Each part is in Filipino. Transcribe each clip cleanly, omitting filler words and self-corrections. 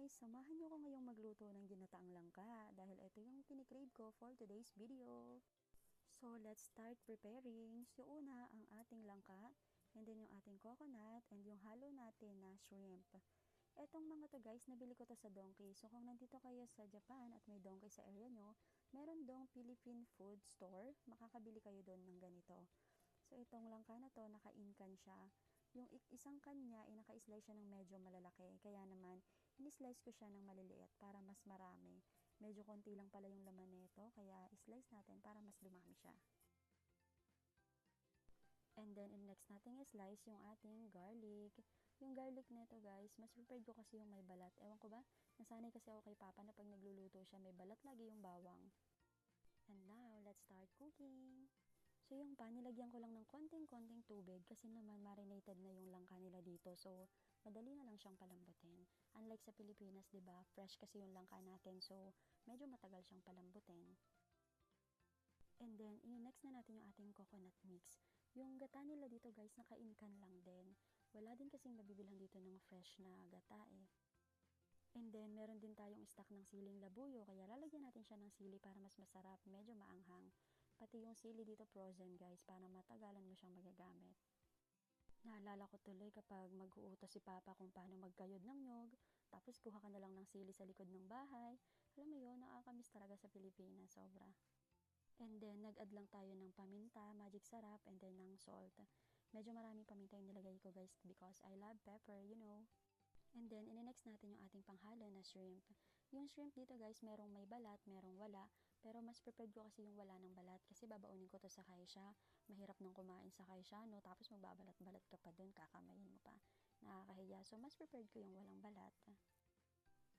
guys, samahan niyo ko ngayong magluto ng ginataang langka dahil ito yung kinikrave ko for today's video. So, let's start preparing. So, una ang ating langka, and then yung ating coconut, and yung halo natin na shrimp. Etong mga to guys, nabili ko to sa Donkey. So, kung nandito kayo sa Japan at may Donkey sa area nyo, meron dong Philippine food store. Makakabili kayo doon ng ganito. So, itong langka na to, naka-incan siya. Yung isang kanya, naka-slice siya ng medyo malalaki. Kaya naman, in-slice ko siya ng maliliit para mas marami. Medyo konti lang pala yung laman nito, kaya slice natin para mas dumami siya. And then, next natin i-slice yung ating garlic. Yung garlic nito guys, mas prepared ko kasi yung may balat. Ewan ko ba, nasanay kasi ako kay Papa na pag nagluluto siya, may balat lagi yung bawang. And now, let's start cooking! So yung pan, nilagyan ko lang ng konting-konting tubig kasi naman marinated na yung langka nila dito. So, madali na lang siyang palambutin. Unlike sa Pilipinas, 'di ba? Fresh kasi yung langka natin. So, medyo matagal siyang palambutin. And then, next na natin yung ating coconut mix. Yung gata nila dito guys, naka-incan lang din. Wala din kasing mabibilang dito ng fresh na gata eh. And then, meron din tayong stock ng siling labuyo, kaya lalagyan natin siya ng sili para mas masarap, medyo maanghang. Pati yung sili dito frozen guys, para matagalan mo siyang magagamit. Naalala ko tuloy kapag mag-uutos si Papa kung paano magkayod ng nyog, tapos kuha ka na lang ng sili sa likod ng bahay. Alam mo yun, nakakamiss talaga sa Pilipinas, sobra. And then, nag-add lang tayo ng paminta, magic sarap, and then ng salt. Medyo maraming paminta yung nilagay ko guys because I love pepper, you know. And then, next natin yung ating panghalo na shrimp. Yung shrimp dito guys, merong may balat, merong wala. Pero mas prepared ko kasi yung wala ng balat kasi babaunin ko to sa kaisha. Mahirap nang kumain sa kaisha, no? Tapos magbabalat-balat ka pa dun, kakamayin mo pa. Nakakahiya. So, mas prepared ko yung walang balat.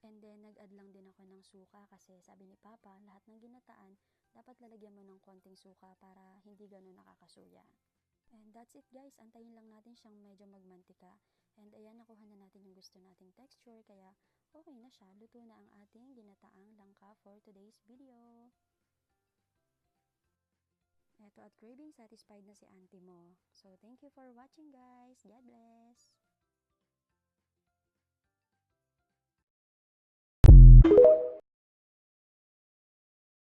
And then, nag-add lang din ako ng suka kasi sabi ni Papa, lahat ng ginataan, dapat lalagyan mo ng konting suka para hindi ganun nakakasuya. And that's it guys, antayin lang natin siyang medyo magmantika. And ayan, nakuha na natin yung gusto nating texture, kaya okay na siya. Luto na ang ating ginataang langka for today's video. Eto, at craving satisfied na si auntie mo. So, thank you for watching guys. God bless!